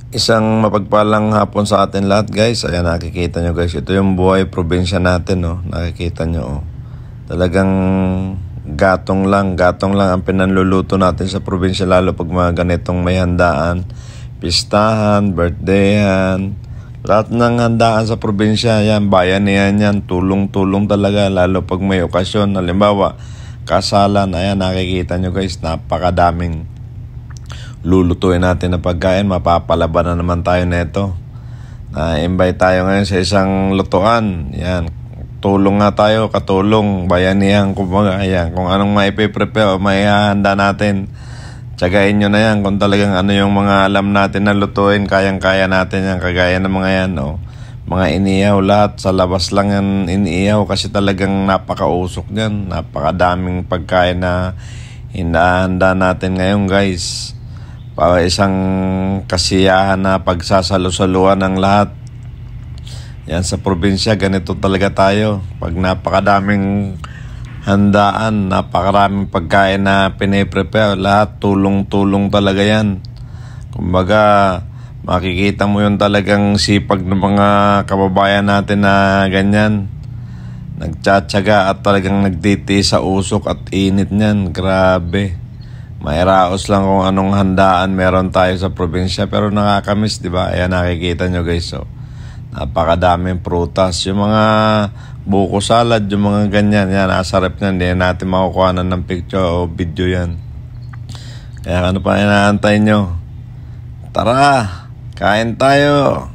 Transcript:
Isang mapagpalang hapon sa atin lahat, guys. Ayan, nakikita nyo, guys. Ito yung buhay probinsya natin, no. Nakikita nyo, oh. Talagang gatong lang ang pinanluluto natin sa probinsya, lalo pag mga ganitong may handaan, pistahan, birthdayhan, lahat ng handaan sa probinsya, yan, bayanihan yan, tulong-tulong talaga, lalo pag may okasyon. Halimbawa, kasalan, ayan, nakikita nyo, guys, napakadaming lulutuin natin na pagkain. Mapapalaban na naman tayo nito. Na-invite tayo ngayon sa isang lutuan. Yan, tulong nga tayo, katulong, bayanihan, kumbaga. Ayan, kung anong maipiprepare o maihahanda natin, tsagain nyo na yan. Kung talagang ano yung mga alam natin na lutuin, kayang-kaya natin yan. Kagaya ng mga yan, oh. Mga inihaw, lahat sa labas lang yan inihaw, kasi talagang napakausok yan. Napakadaming pagkain na hinahanda natin ngayon, guys, para isang kasiyahan na pagsasalo-saluhan ng lahat. Yan, sa probinsya, ganito talaga tayo. Pag napakadaming handaan, napakaraming pagkain na piniprepare, lahat tulong-tulong talaga yan. Kumbaga, makikita mo yun talagang sipag ng mga kababayan natin na ganyan. Nagtsatsaga at talagang nagtitiis sa usok at init niyan. Grabe. Mairaos lang kung anong handaan meron tayo sa probinsya, pero nakakamiss, di ba? Ayan, nakikita nyo, guys, so napakadaming prutas, yung mga buko salad, yung mga ganyan, yan, nasa rep niyan, hindi natin makukuha ng picture o video yan. Kaya ano pa inaantay nyo? Tara, kain tayo!